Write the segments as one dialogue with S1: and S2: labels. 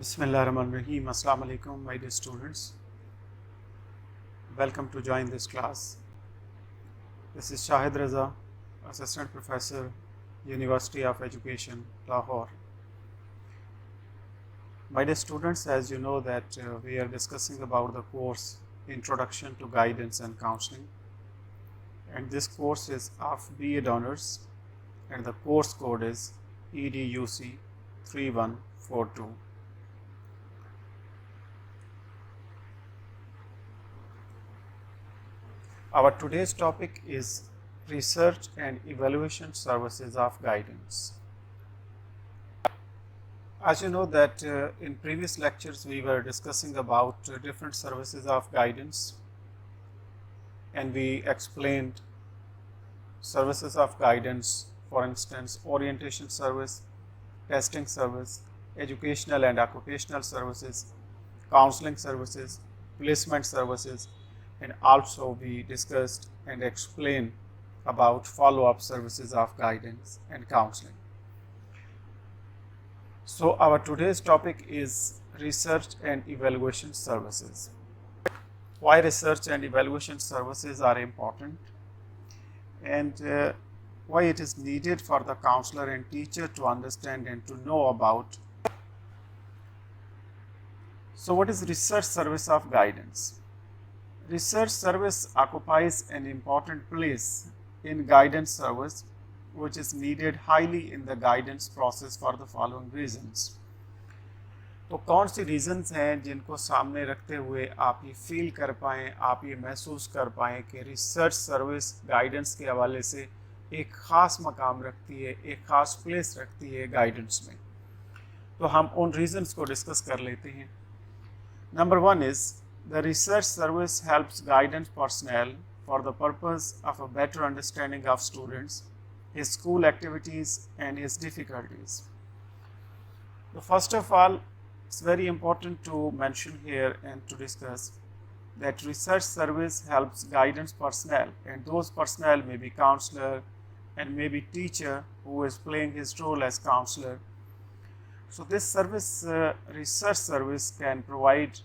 S1: Bismillahirrahmanirrahim. Assalamu alaikum, my dear students. Welcome to join this class. This is Shahid Raza, Assistant Professor, University of Education, Lahore. My dear students, as you know that we are discussing about the course Introduction to Guidance and Counseling, and this course is of B.Ed Honors, and the course code is EDUC 3142. Our today's topic is Research and Evaluation Services of Guidance. As you know that in previous lectures we were discussing about different services of guidance, and we explained services of guidance, for instance, orientation service, testing service, educational and occupational services, counseling services, placement services, and also we discussed and explained about follow-up services of guidance and counseling. So our today's topic is research and evaluation services. Why research and evaluation services are important, and why it is needed for the counselor and teacher to understand and to know about. So what is research service of guidance? Research service occupies an important place in guidance service, which is needed highly in the guidance process for the following reasons. तो कौन सी reasons हैं जिनको सामने रखते हुए आप ये feel कर पाएँ, आप ये महसूस कर पाएँ कि रिसर्च सर्विस गाइडेंस के हवाले से एक ख़ास मकाम रखती है, एक ख़ास प्लेस रखती है गाइडेंस में. तो हम उन रीजंस को डिस्कस कर लेते हैं. Number 1 is the research service helps guidance personnel for the purpose of a better understanding of students, his school activities and his difficulties. So first of all, it's very important to mention here and to discuss that research service helps guidance personnel, and those personnel may be counselor and maybe teacher who is playing his role as counselor. So this service, research service, can provide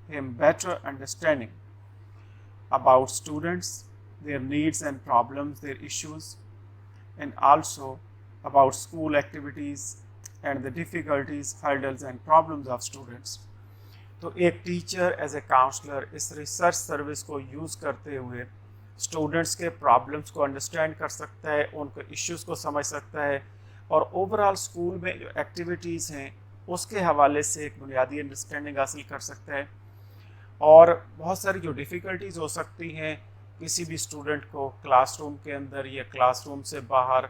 S1: him better understanding about students, their needs and problems, their issues, and also about school activities and the difficulties, hurdles and problems of students. तो एक teacher as a counsellor इस research service को use करते हुए students के problems को understand कर सकता है, उनके इश्यूज़ को समझ सकता है, और ओवरऑल स्कूल में जो एक्टिविटीज़ हैं उसके हवाले से एक बुनियादी अंडरस्टैंडिंग हासिल कर सकता है. और बहुत सारी जो डिफ़िकल्टीज़ हो सकती हैं किसी भी स्टूडेंट को क्लासरूम के अंदर या क्लासरूम से बाहर,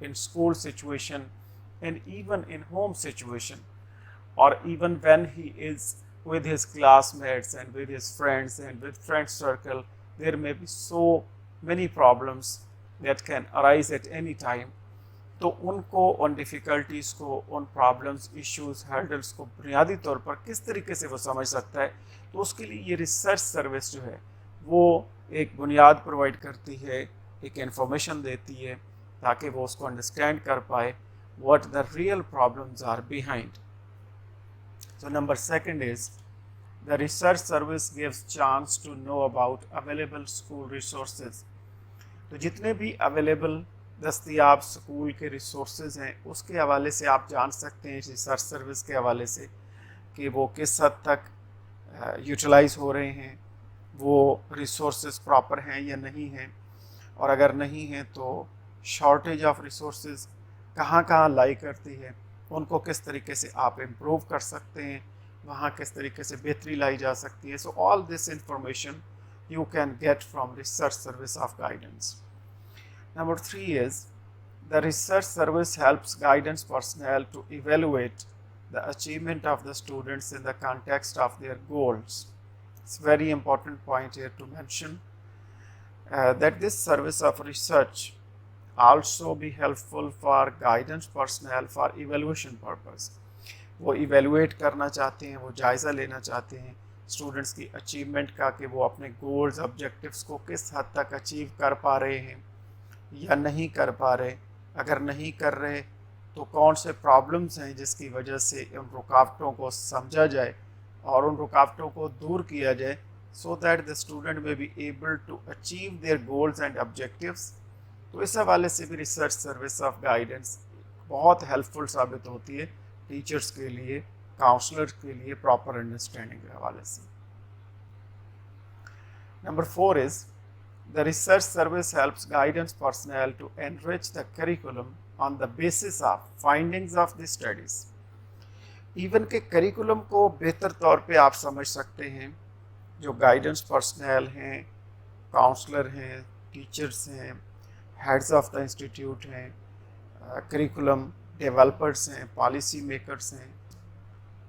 S1: in school situation and even in home situation, और even when he is with his classmates and with his friends and with friend circle, there may be so many problems that can arise at any time. तो उनको, उन difficulties को, उन problems, issues, hurdles को बुनियादी तौर पर किस तरीके से वो समझ सकता है, तो उसके लिए ये रिसर्च सर्विस जो है वो एक बुनियाद प्रोवाइड करती है, एक इन्फॉर्मेशन देती है ताकि वो उसको अंडरस्टैंड कर पाए what the real problems are behind. So number 2 is the research service gives chance to know about available school resources. तो जितने भी अवेलेबल दस्तयाब स्कूल के रिसोर्सेज हैं उसके हवाले से आप जान सकते हैं रिसर्च सर्विस के हवाले से कि वो किस हद तक यूटिलाइज़ हो रहे हैं, वो रिसोर्सेज प्रॉपर हैं या नहीं हैं, और अगर नहीं हैं तो शॉर्टेज ऑफ रिसोर्सेज कहाँ कहाँ लाई करती है, उनको किस तरीके से आप इम्प्रूव कर सकते हैं, वहाँ किस तरीके से बेहतरी लाई जा सकती है. So all this information you can get from research service of guidance. Number 3 is the research service helps guidance personnel to evaluate the achievement of the students in the context of their goals. It's a very important point here to mention that this service of research also be helpful for guidance personnel for evaluation purpose. वो evaluate करना चाहते हैं, वो जायज़ा लेना चाहते हैं students की अचीवमेंट का कि वो अपने गोल्स, ऑब्जेक्टिव्स को किस हद तक अचीव कर पा रहे हैं या नहीं कर पा रहे. अगर नहीं कर रहे तो कौन से प्रॉब्लम्स हैं जिसकी वजह से उन रुकावटों को समझा जाए और उन रुकावटों को दूर किया जाए, so that the student may be able to achieve their goals and objectives. तो इस हवाले से भी रिसर्च सर्विस ऑफ गाइडेंस बहुत हेल्पफुल साबित होती है टीचर्स के लिए, काउंसलर्स के लिए प्रॉपर अंडरस्टैंडिंग के हवाले से। Number 4 is the research service helps guidance personnel to enrich the curriculum on the basis of findings of the studies. Even के करिकुलम को बेहतर तौर पे आप समझ सकते हैं। जो गाइडेंस पर्सनल हैं, काउंसलर हैं, टीचर्स हैं, हेड्स ऑफ द इंस्टीट्यूट हैं, करिकुलम डेवलपर्स हैं, पॉलिसी मेकर्स हैं,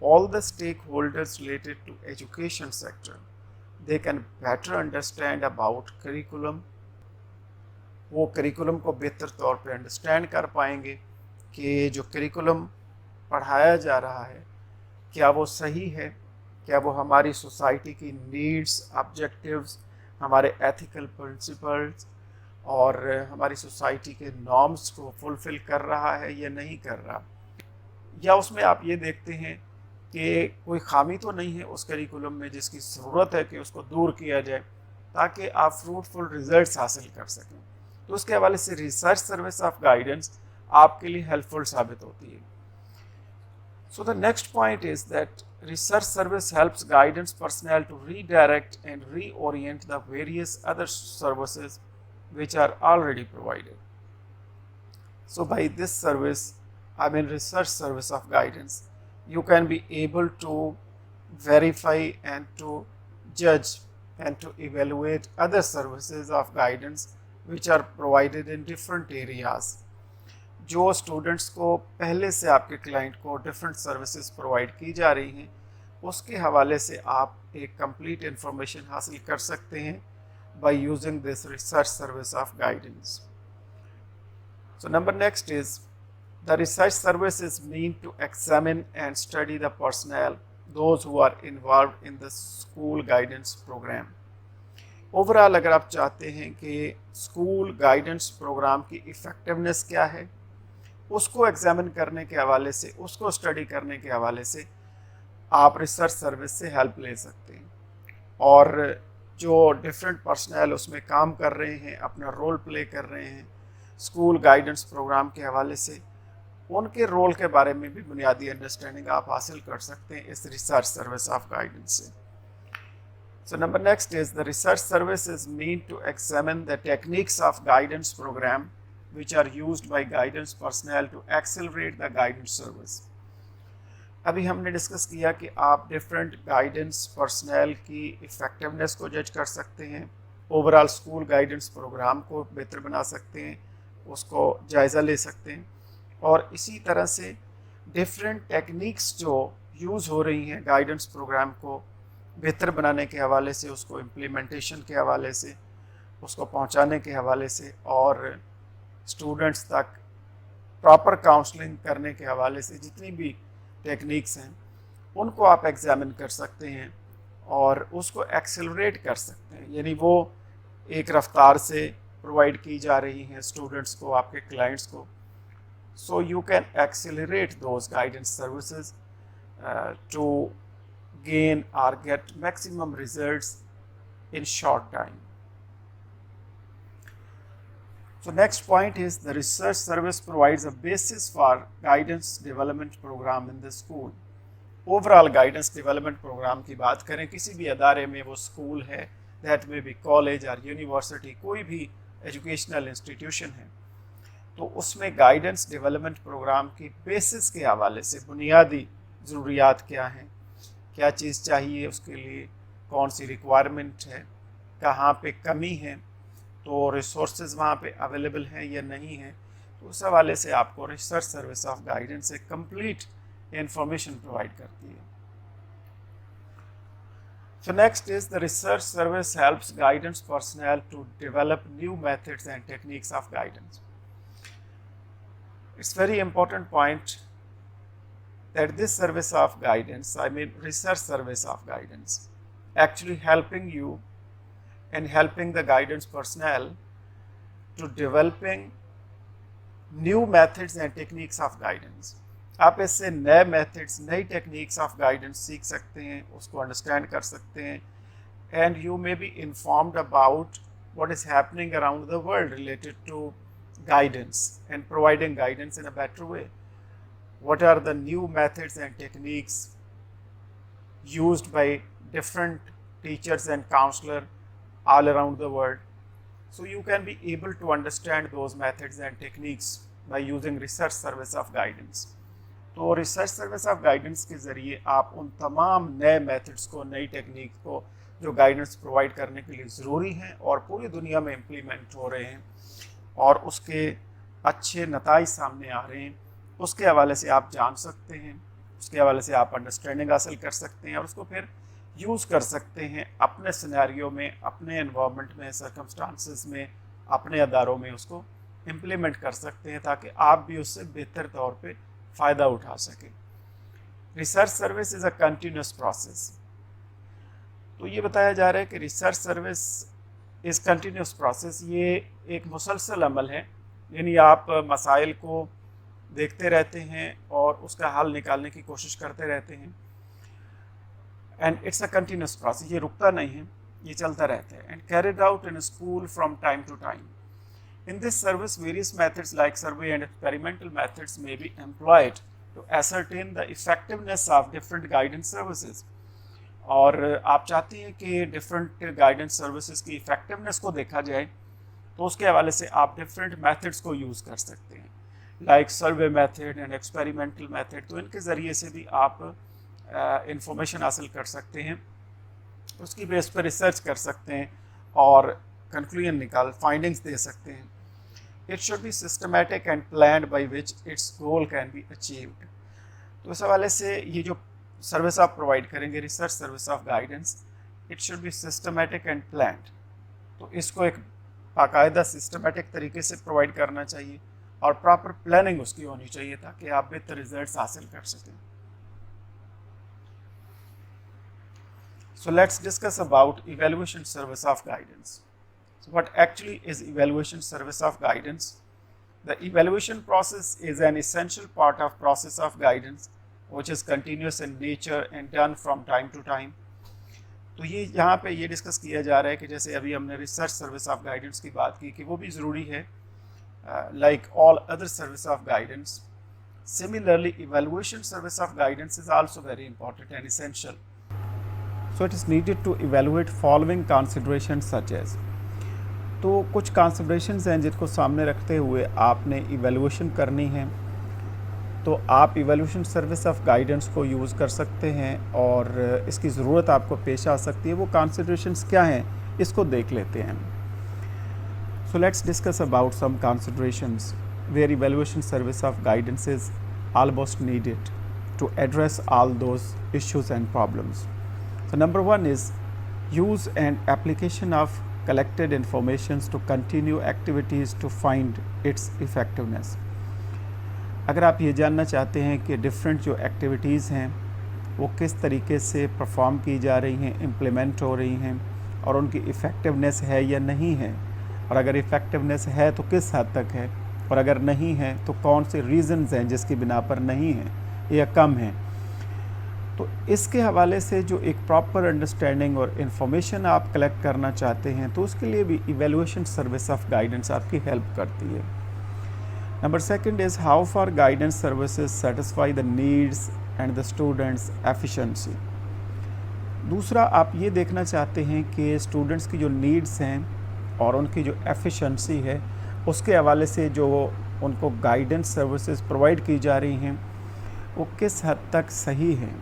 S1: all the stakeholders related to education sector, they can better understand about curriculum। वो करिकुलम को बेहतर तौर पे अंडरस्टैंड कर पाएंगे कि जो करिकुलम पढ़ाया जा रहा है क्या वो सही है, क्या वो हमारी सोसाइटी की नीड्स, ऑब्जेक्टिव्स, हमारे एथिकल प्रिंसिपल्स और हमारी सोसाइटी के नॉर्म्स को फुलफ़िल कर रहा है या नहीं कर रहा, या उसमें आप ये देखते हैं कि कोई खामी तो नहीं है उस करिकुलम में जिसकी ज़रूरत है कि उसको दूर किया जाए ताकि आप फ्रूटफुल रिजल्ट्स हासिल कर सकें। तो उसके हवाले से रिसर्च सर्विस ऑफ गाइडेंस आपके लिए हेल्पफुल साबित होती है। So the next point is that research service helps guidance personnel to redirect and reorient the various other services which are already provided. So by this service, I mean research service of guidance, you can be able to verify and to judge and to evaluate other services of guidance which are provided in different areas। जो students को पहले से आपके client को different services provide की जा रही हैं उसके हवाले से आप एक कंप्लीट इंफॉर्मेशन हासिल कर सकते हैं by using this research service of guidance। So number next is the research service is meant to examine and study the personnel, those who are involved in the school guidance program। Overall अगर आप चाहते हैं कि school guidance programme की effectiveness क्या है उसको examine करने के हवाले से, उसको स्टडी करने के हवाले से आप रिसर्च सर्विस से हेल्प ले सकते हैं। और जो डिफरेंट पर्सनल उसमें काम कर रहे हैं, अपना रोल प्ले कर रहे हैं स्कूल गाइडेंस प्रोग्राम के हवाले से, उनके रोल के बारे में भी बुनियादी अंडरस्टैंडिंग आप हासिल कर सकते हैं इस रिसर्च सर्विस ऑफ गाइडेंस से। So number next is the research service is mean to examine the techniques of guidance programme which are used by guidance personnel to accelerate the guidance service. अभी हमने discuss किया कि आप different guidance personnel की effectiveness को जज कर सकते हैं, ओवरऑल स्कूल गाइडेंस प्रोग्राम को बेहतर बना सकते हैं, उसको जायज़ा ले सकते हैं, और इसी तरह से डिफरेंट टेक्निक्स जो यूज़ हो रही हैं गाइडेंस प्रोग्राम को बेहतर बनाने के हवाले से, उसको इम्प्लीमेंटेशन के हवाले से, उसको पहुंचाने के हवाले से और स्टूडेंट्स तक प्रॉपर काउंसलिंग करने के हवाले से जितनी भी टेक्निक्स हैं उनको आप एग्जामिन कर सकते हैं और उसको एक्सेलरेट कर सकते हैं। यानी वो एक रफ्तार से प्रोवाइड की जा रही हैं स्टूडेंट्स को, आपके क्लाइंट्स को, so you can accelerate those guidance services to gain or get maximum results in short time। So next point is the research service provides a basis for guidance development program in the school। Overall guidance development program की बात करें किसी भी अदारे में, वो school है, that may be college or university, कोई भी educational institution है, तो उसमें गाइडेंस डेवलपमेंट प्रोग्राम की बेसिस के हवाले से बुनियादी ज़रूरियात क्या हैं, क्या चीज़ चाहिए उसके लिए, कौन सी रिक्वायरमेंट है, कहाँ पे कमी है, तो रिसोर्सेज वहाँ पे अवेलेबल हैं या नहीं है, तो उस हवाले से आपको रिसर्च सर्विस ऑफ गाइडेंस एक कंप्लीट इंफॉर्मेशन प्रोवाइड करती है। So next is the research service helps guidance personnel to develop new methods and techniques of guidance. It's very important point that this service of guidance, I mean research service of guidance, actually helping you and helping the guidance personnel to developing new methods and techniques of guidance. आप इससे नए methods, नई techniques of guidance सीख सकते हैं, उसको understand कर सकते हैं, and you may be informed about what is happening around the world related to guidance and providing guidance in a better way. What are the new methods and techniques used by different teachers and counselors all around the world? So you can be able to understand those methods and techniques by using research service of guidance. तो research service of guidance के ज़रिए आप उन तमाम नए methods को, नई technique को जो गाइडेंस प्रोवाइड करने के लिए ज़रूरी हैं और पूरी दुनिया में इम्प्लीमेंट हो रहे हैं और उसके अच्छे नताइज सामने आ रहे हैं, उसके हवाले से आप जान सकते हैं, उसके हवाले से आप अंडरस्टैंडिंग हासिल कर सकते हैं और उसको फिर यूज़ कर सकते हैं अपने सिनेरियो में, अपने एनवायरनमेंट में, सर्कमस्टांसेस में, अपने अदारों में उसको इम्प्लीमेंट कर सकते हैं ताकि आप भी उससे बेहतर तौर पे फ़ायदा उठा सकें। Research service is a continuous process. तो ये बताया जा रहा है कि research service is continuous process, ये एक मुसलसल अमल है, यानी आप मसाइल को देखते रहते हैं और उसका हल निकालने की कोशिश करते रहते हैं। And it's a continuous process, ये रुकता नहीं है, ये चलता रहता है। And carried out in school from time to time. In this service, various methods like survey and experimental methods may be employed to ascertain the effectiveness of different guidance services. और आप चाहते हैं कि डिफरेंट गाइडेंस सर्विसेज की effectiveness को देखा जाए, तो उसके हवाले से आप डिफरेंट मेथड्स को यूज़ कर सकते हैं, like survey method and experimental method. तो इनके ज़रिए से भी आप इंफॉर्मेशन हासिल कर सकते हैं, उसकी बेस पर रिसर्च कर सकते हैं और कंक्लूजन फाइंडिंग्स दे सकते हैं। It should be systematic and planned by which its goal can be achieved. तो इस हवाले से ये जो सर्विस आप प्रोवाइड करेंगे, research service of guidance, it should be systematic and planned. तो इसको एक बाकायदा सिस्टमेटिक तरीके से प्रोवाइड करना चाहिए और प्रॉपर प्लानिंग उसकी होनी चाहिए ताकि आप बेहतर रिजल्ट्स हासिल कर सकें। So let's discuss about evaluation service of guidance. So what actually is evaluation service of guidance? The evaluation process is an essential part of process of guidance which is continuous in nature and done from time to time. तो ये यहाँ पे ये discuss किया जा रहा है कि जैसे अभी हमने रिसर्च सर्विस ऑफ गाइडेंस की बात की कि वो भी ज़रूरी है, like all other service of guidance. Similarly, evaluation service of guidance is also very important and essential. So it is needed to evaluate following considerations such as, तो कुछ कंसिडरेशंस हैं जिनको सामने रखते हुए आपने इवैल्यूएशन करनी है, तो आप इवैल्यूएशन सर्विस ऑफ गाइडेंस को यूज़ कर सकते हैं और इसकी ज़रूरत आपको पेश आ सकती है। वो कंसिडरेशंस क्या हैं, इसको देख लेते हैं। So let's discuss about some considerations where evaluation service of guidance is almost needed to address all those issues and problems. So number 1 is use and application of collected informations to continue activities to find its effectiveness. अगर आप ये जानना चाहते हैं कि different जो activities हैं वो किस तरीके से परफॉर्म की जा रही हैं, इम्प्लीमेंट हो रही हैं और उनकी इफ़ेक्टिवनेस है या नहीं है, और अगर इफ़ेक्टिवनेस है तो किस हद तक है, और अगर नहीं है तो कौन से रीज़न्स हैं जिसकी बिना पर नहीं है या कम है, तो इसके हवाले से जो एक प्रॉपर अंडरस्टैंडिंग और इन्फॉर्मेशन आप कलेक्ट करना चाहते हैं तो उसके लिए भी इवैल्यूएशन सर्विस ऑफ गाइडेंस आपकी हेल्प करती है। Number 2 is how far guidance services satisfy the needs and the students efficiency. दूसरा, आप ये देखना चाहते हैं कि स्टूडेंट्स की जो नीड्स हैं और उनकी जो एफिशिएंसी है उसके हवाले से जो उनको गाइडेंस सर्विसेज प्रोवाइड की जा रही हैं वो किस हद तक सही हैं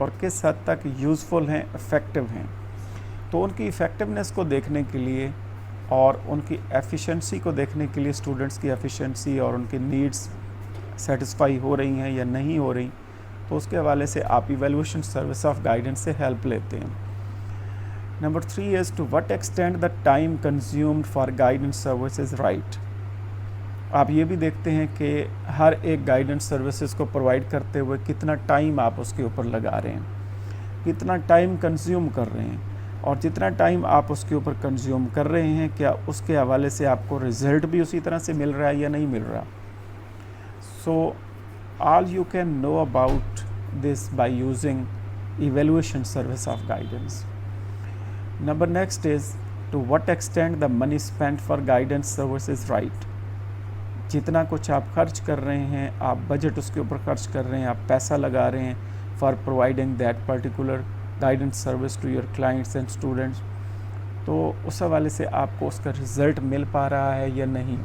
S1: और किस हद तक यूज़फुल हैं, इफ़ेक्टिव हैं। तो उनकी इफ़ेक्टिवनेस को देखने के लिए और उनकी एफिशिएंसी को देखने के लिए, स्टूडेंट्स की एफिशिएंसी और उनकी नीड्स सेटिस्फाई हो रही हैं या नहीं हो रही, तो उसके हवाले से आप इवैल्यूएशन सर्विस ऑफ गाइडेंस से हेल्प लेते हैं। Number 3 is to what extent the time consumed for guidance service is right. आप ये भी देखते हैं कि हर एक गाइडेंस सर्विसेज को प्रोवाइड करते हुए कितना टाइम आप उसके ऊपर लगा रहे हैं, कितना टाइम कंज्यूम कर रहे हैं, और जितना टाइम आप उसके ऊपर कंज्यूम कर रहे हैं क्या उसके हवाले से आपको रिज़ल्ट भी उसी तरह से मिल रहा है या नहीं मिल रहा। So all you can know about this by using evaluation service of guidance. Number next is, to what extent the money spent for guidance service is right. जितना कुछ आप खर्च कर रहे हैं, आप बजट उसके ऊपर खर्च कर रहे हैं, आप पैसा लगा रहे हैं for providing that particular guidance service to your clients and students, तो उस हवाले से आपको उसका रिज़ल्ट मिल पा रहा है या नहीं,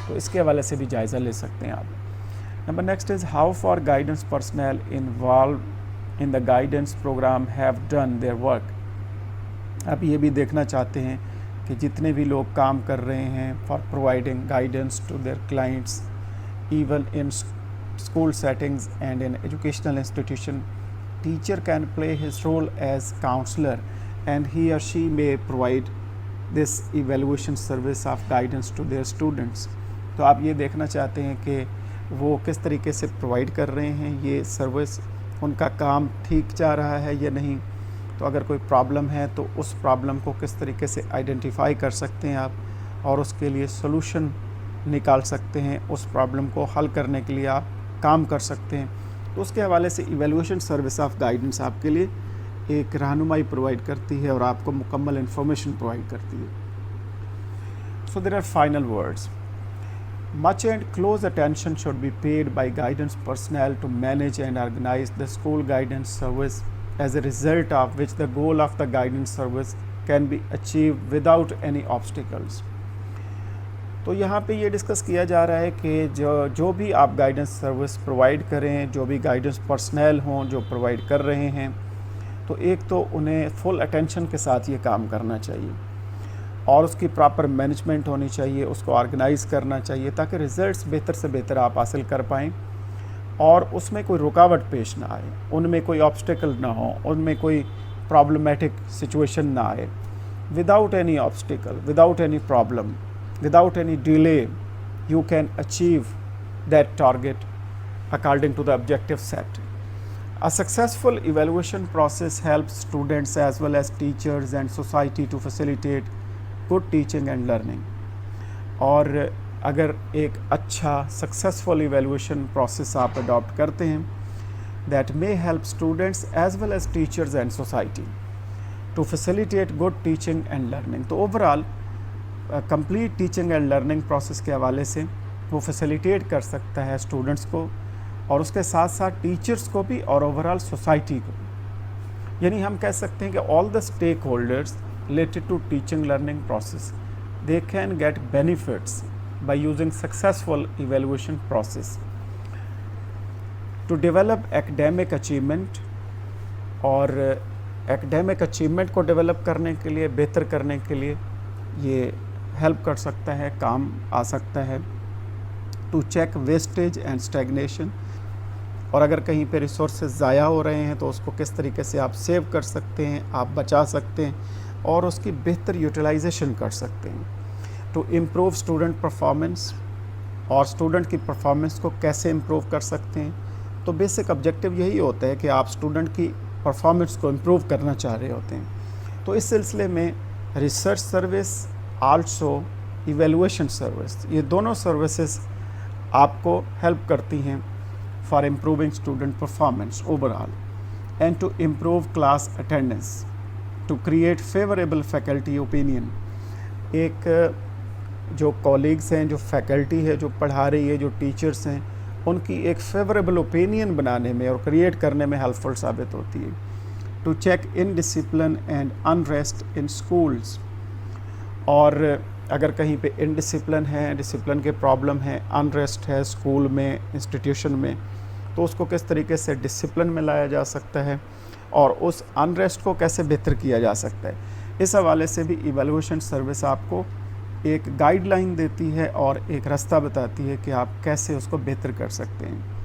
S1: तो इसके हवाले से भी जायज़ा ले सकते हैं आप। Number next is, how far guidance personnel involve in the guidance programme have done their work. आप ये भी देखना चाहते हैं कि जितने भी लोग काम कर रहे हैं for providing guidance to their clients even in school settings and in educational institution, teacher can play his role as counsellor and he or she may provide this evaluation service of guidance to their students। तो आप ये देखना चाहते हैं कि वो किस तरीके से प्रोवाइड कर रहे हैं ये सर्विस, उनका काम ठीक जा रहा है या नहीं, तो अगर कोई प्रॉब्लम है तो उस प्रॉब्लम को किस तरीके से आइडेंटिफाई कर सकते हैं आप और उसके लिए सॉल्यूशन निकाल सकते हैं, उस प्रॉब्लम को हल करने के लिए आप काम कर सकते हैं। तो उसके हवाले से इवैल्यूएशन सर्विस ऑफ गाइडेंस आपके लिए एक रहनुमाई प्रोवाइड करती है और आपको मुकम्मल इन्फॉर्मेशन प्रोवाइड करती है। So there are final words, much and close attention should be paid by guidance personnel to manage and organise the school guidance service, as a result of which the goal of the guidance service can be achieved without any obstacles। तो यहाँ पे ये discuss किया जा रहा है कि जो भी आप गाइडेंस सर्विस प्रोवाइड करें, जो भी गाइडेंस पर्सनल हों जो प्रोवाइड कर रहे हैं, तो एक तो उन्हें फुल अटेंशन के साथ ये काम करना चाहिए और उसकी प्रॉपर मैनेजमेंट होनी चाहिए, उसको ऑर्गेनाइज़ करना चाहिए ताकि रिज़ल्ट्स बेहतर से बेहतर आप हासिल कर पाएँ और उसमें कोई रुकावट पेश ना आए, उनमें कोई ऑब्स्टिकल ना हो, उनमें कोई प्रॉब्लमेटिक सिचुएशन ना आए। Without any obstacle, without any problem, without any delay, you can achieve that target according to the objective set. A successful evaluation process helps students as well as teachers and society to facilitate good teaching and learning। और अगर एक अच्छा successful evaluation process आप adopt करते हैं, that may help students as well as teachers and society to facilitate good teaching and learning. तो overall complete teaching and learning process के हवाले से वो फैसिलिटेट कर सकता है स्टूडेंट्स को और उसके साथ साथ टीचर्स को भी और ओवरऑल सोसाइटी को भी। यानी हम कह सकते हैं कि all the stakeholders related to teaching learning process, they can get benefits by using successful evaluation process to develop academic achievement। और academic achievement को develop करने के लिए, बेहतर करने के लिए ये help कर सकता है, काम आ सकता है। to check wastage and stagnation, और अगर कहीं पे resources ज़ाया हो रहे हैं तो उसको किस तरीके से आप सेव कर सकते हैं, आप बचा सकते हैं और उसकी बेहतर यूटिलाइजेशन कर सकते हैं। टू इम्प्रूव स्टूडेंट परफॉर्मेंस, और स्टूडेंट की परफॉर्मेंस को कैसे इम्प्रूव कर सकते हैं, तो बेसिक ऑब्जेक्टिव यही होता है कि आप स्टूडेंट की परफॉर्मेंस को इम्प्रूव करना चाह रहे होते हैं। तो इस सिलसिले में research service also evaluation service, ये दोनों सर्विसेज आपको हेल्प करती हैं for improving student performance overall and to improve class attendance, to create favourable faculty opinion. एक जो कॉलीग्स हैं, जो फैकल्टी है जो पढ़ा रही है, जो टीचर्स हैं, उनकी एक फेवरेबल ओपिनियन बनाने में और क्रिएट करने में हेल्पफुल साबित होती है। To check indiscipline and unrest in schools, और अगर कहीं पे इनडिसिप्लिन है, डिसिप्लिन के प्रॉब्लम है, अनरेस्ट है स्कूल में, इंस्टीट्यूशन में, तो उसको किस तरीके से डिसिप्लिन में लाया जा सकता है और उस अनरेस्ट को कैसे बेहतर किया जा सकता है। इस हवाले से भी इवैल्यूएशन सर्विस आपको एक गाइडलाइन देती है और एक रास्ता बताती है कि आप कैसे उसको बेहतर कर सकते हैं।